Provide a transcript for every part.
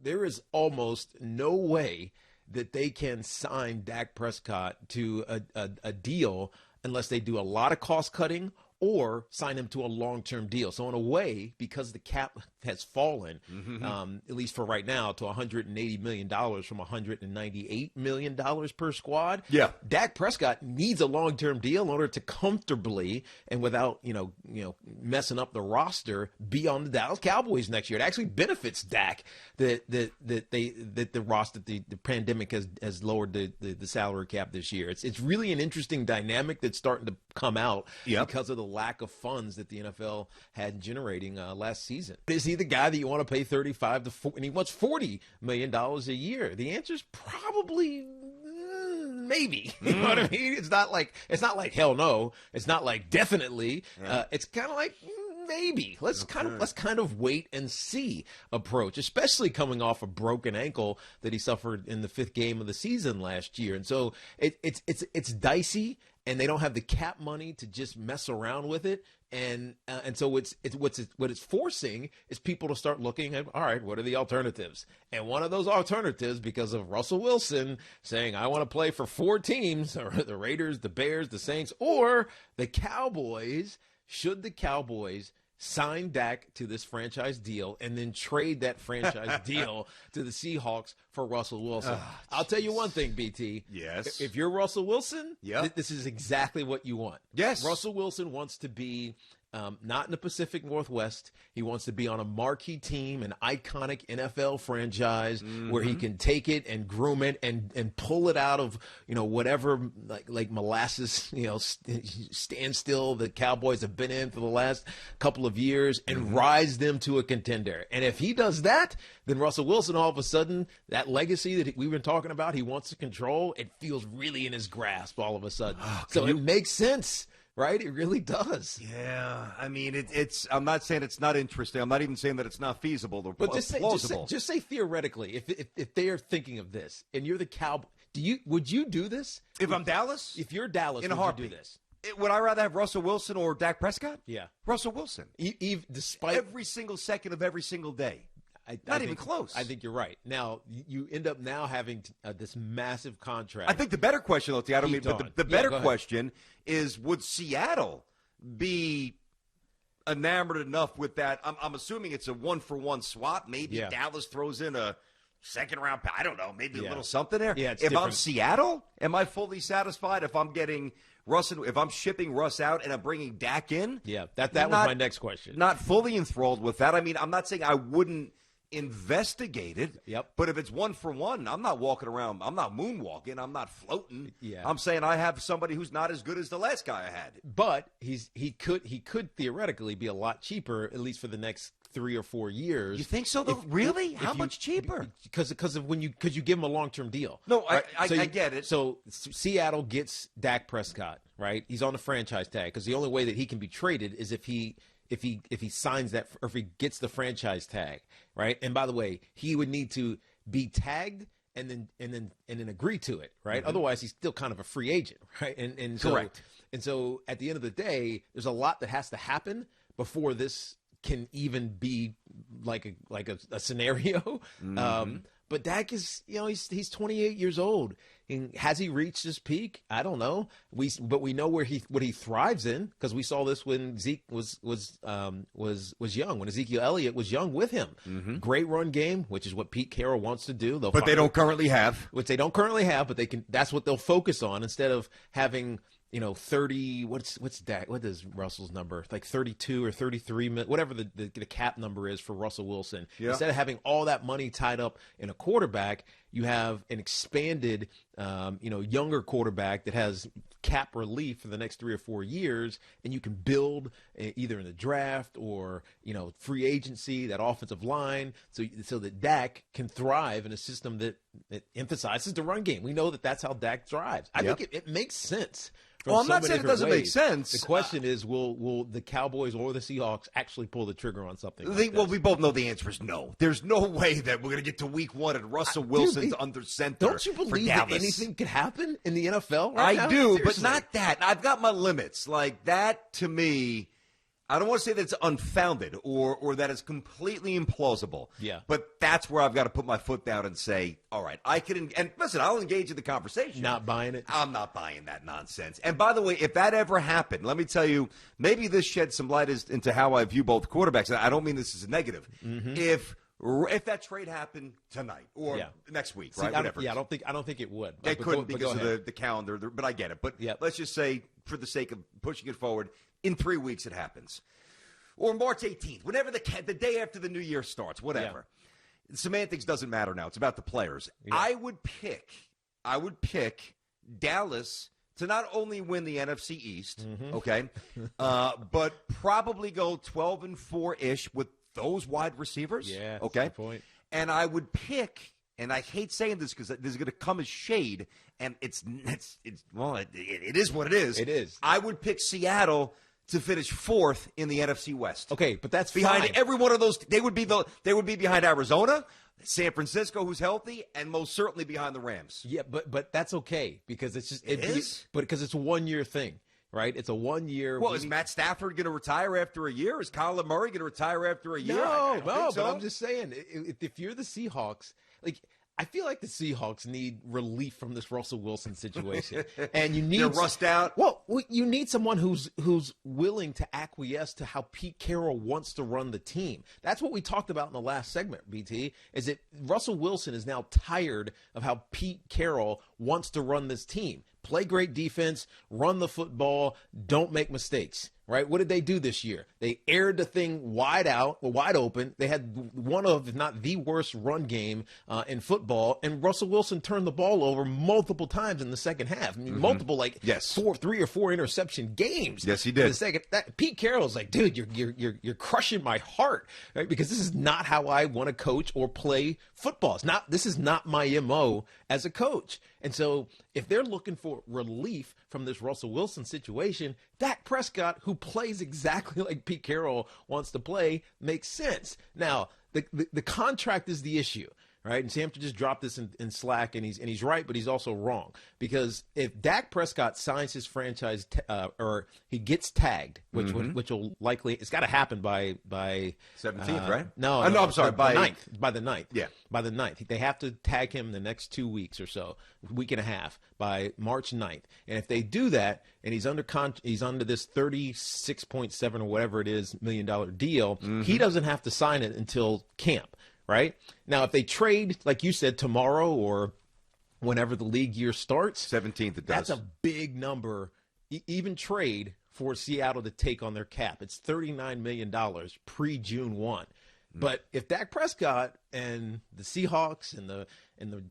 there is almost no way that they can sign Dak Prescott to a deal unless they do a lot of cost cutting or sign him to a long-term deal. So in a way, because the cap has fallen, at least for right now, to $180 million from $198 million per squad, Dak Prescott needs a long-term deal in order to comfortably and without messing up the roster be on the Dallas Cowboys next year. It actually benefits Dak that the roster, the pandemic has lowered the salary cap this year. It's really an interesting dynamic that's starting to come out because of the lack of funds that the NFL had generating last season. Is he the guy that you want to pay $35 to $40, and he wants $40 million a year? The answer is probably maybe. You know what I mean? It's not like hell no. It's not like definitely. It's kind of like maybe. Let's kind of wait and see approach, especially coming off a broken ankle that he suffered in the 5th game of the season last year. And so it's dicey, and they don't have the cap money to just mess around with it. And so what it's forcing is people to start looking at, all right, what are the alternatives? And one of those alternatives, because of Russell Wilson saying, I want to play for 4 teams, or the Raiders, the Bears, the Saints, or the Cowboys. Should the Cowboys sign Dak to this franchise deal and then trade that franchise deal to the Seahawks for Russell Wilson? I'll tell you one thing, BT. Yes. If you're Russell Wilson, this is exactly what you want. Yes. Russell Wilson wants to be not in the Pacific Northwest. He wants to be on a marquee team, an iconic NFL franchise where he can take it and groom it and pull it out of, whatever like molasses, standstill the Cowboys have been in for the last couple of years and rise them to a contender. And if he does that, then Russell Wilson, all of a sudden, that legacy that we've been talking about, he wants to control, it feels really in his grasp all of a sudden. It makes sense. Right? It really does. Yeah. I mean, I'm not saying it's not interesting. I'm not even saying that it's not feasible. But just say theoretically, if they are thinking of this and you're the Cowboys, would you do this? If I'm Dallas? If you're Dallas, in a would heartbeat. you do this? Would I rather have Russell Wilson or Dak Prescott? Yeah. Russell Wilson. Despite every single second of every single day. Not even close. I think you're right. Now, you end up now having this massive contract. I think the better question, though, the better question is, would Seattle be enamored enough with that? I'm assuming it's a 1-for-1 swap. Maybe Dallas throws in a second-round, I don't know, maybe a little something there. Yeah, if I'm Seattle, am I fully satisfied if I'm getting if I'm shipping Russ out and I'm bringing Dak in? Yeah, that was my next question. Not fully enthralled with that. I mean, I'm not saying I wouldn't investigate it. But if it's 1-for-1, I'm not walking around. I'm not moonwalking. I'm not floating. I'm saying I have somebody who's not as good as the last guy I had. But he could theoretically be a lot cheaper, at least for the next 3 or 4 years. You think so, though? Really? How much cheaper? Because you give him a long-term deal. No, right? I get it. So Seattle gets Dak Prescott, right? He's on the franchise tag because the only way that he can be traded is if he signs that, or if he gets the franchise tag, right? And by the way, he would need to be tagged and then agree to it, right? Otherwise, he's still kind of a free agent, right? And so, correct. And so at the end of the day, there's a lot that has to happen before this can even be like a scenario. But Dak is, he's 28 years old. And has he reached his peak? I don't know. But we know what he thrives in, because we saw this when Zeke was young, when Ezekiel Elliott was young with him. Great run game, which is what Pete Carroll wants to do. But they don't currently have. Which they don't currently have, but they can. That's what they'll focus on instead of having 30, what's Dak? What is Russell's number? Like 32 or 33, whatever the cap number is for Russell Wilson. Instead of having all that money tied up in a quarterback, you have an expanded, younger quarterback that has cap relief for the next 3 or 4 years, and you can build either in the draft or, free agency, that offensive line, so that Dak can thrive in a system that emphasizes the run game. We know that that's how Dak thrives. I think it makes sense. Well, I'm not saying it doesn't make sense. The question is, will the Cowboys or the Seahawks actually pull the trigger on something like this? Well, we both know the answer is no. There's no way that we're going to get to week 1 and Russell Wilson's under center. Don't you believe that anything could happen in the NFL right now? I do, Seriously. but not that. I've got my limits. Like, that, to me, I don't want to say that it's unfounded or that it's completely implausible. Yeah. But that's where I've got to put my foot down and say, all right, I can – and listen, I'll engage in the conversation. Not buying it? I'm not buying that nonsense. And by the way, if that ever happened, let me tell you, maybe this sheds some light into how I view both quarterbacks. And I don't mean this as a negative. Mm-hmm. If that trade happened tonight or next week, right? Whatever. I don't think it would. It couldn't because of the calendar, but I get it. But let's just say, for the sake of pushing it forward, in 3 weeks it happens. Or March 18th, whenever the day after the new year starts, whatever. Yeah. Semantics doesn't matter now. It's about the players. Yeah. I would pick Dallas to not only win the NFC East, okay, but probably go 12-4-ish with those wide receivers. Yeah, okay. Good point. And I would pick, and I hate saying this because this is going to come as shade, and it is what it is. It is. I would pick Seattle to finish fourth in the NFC West. Okay, but that's behind fine. Every one of those. They would be behind Arizona, San Francisco, who's healthy, and most certainly behind the Rams. Yeah, but that's okay because it's just because it's a 1-year thing. Right, it's a 1 year. Well, is Matt Stafford going to retire after a year? Is Kyler Murray going to retire after a year? No, but I'm just saying, if you're the Seahawks, I feel like the Seahawks need relief from this Russell Wilson situation, and you need they're rust out. Well, you need someone who's willing to acquiesce to how Pete Carroll wants to run the team. That's what we talked about in the last segment. BT is that Russell Wilson is now tired of how Pete Carroll wants to run this team. Play great defense, run the football, don't make mistakes, right? What did they do this year? They aired the thing wide open. They had one of, if not the worst run game in football, and Russell Wilson turned the ball over multiple times in the second half. I mean, multiple, 3 or 4 interception games. Yes, he did. In the second, Pete Carroll's like, dude, you're crushing my heart, right? Because this is not how I want to coach or play football. This is not my MO as a coach. And so if they're looking for relief from this Russell Wilson situation, Dak Prescott, who plays exactly like Pete Carroll wants to play, makes sense. Now, the contract is the issue, right? And Sam just dropped this in Slack, and he's right, but he's also wrong. Because if Dak Prescott signs his franchise or he gets tagged, which will likely, it's got to happen by 17th, right? No, I'm sorry, by the 9th. By the 9th. Yeah. By the 9th. They have to tag him the next 2 weeks or so, week and a half, by March 9th. And if they do that, and he's under this $36.7 or whatever it is $1 million deal, he doesn't have to sign it until camp, right? Now, if they trade, like you said, tomorrow or whenever the league year starts, 17th it does. That's a big number, even trade for Seattle to take on their cap. It's $39 million pre-June 1. But if Dak Prescott and the Seahawks and the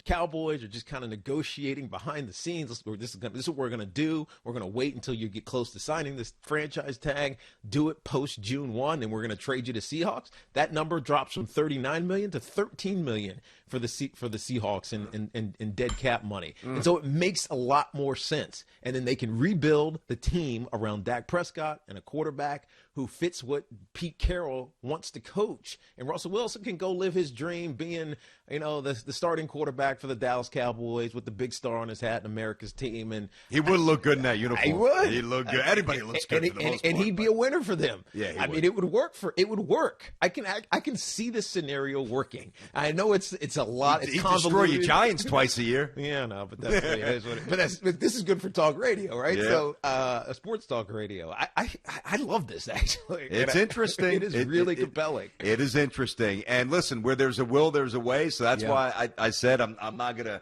Cowboys are just kind of negotiating behind the scenes, this is what we're going to do. We're going to wait until you get close to signing this franchise tag, do it post June 1, and we're going to trade you to Seahawks. That number drops from $39 million to $13 million for the Seahawks in dead cap money. And so it makes a lot more sense. And then they can rebuild the team around Dak Prescott and a quarterback who fits what Pete Carroll wants to coach. And Russell Wilson can go live his dream being, the starting quarterback for the Dallas Cowboys with the big star on his hat and America's team. And he would look good in that uniform. He would. He'd look good. Anybody looks good for the most part. And he'd be a winner for them. Yeah, I mean, it would work. I can see this scenario working. I know it's a lot. It's convoluted. Destroy your Giants twice a year. Yeah, no, but that's but this is good for talk radio, right? Yeah. So a sports talk radio. I love this actually. It's interesting. It is really compelling. It is interesting. And listen, where there's a will, there's a way. So that's why I said I'm not gonna.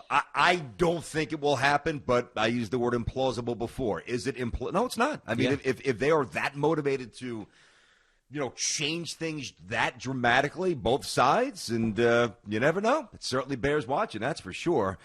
I don't think it will happen, but I used the word implausible before. Is it No, it's not. I mean, if they are that motivated to, change things that dramatically, both sides, and you never know. It certainly bears watching, that's for sure.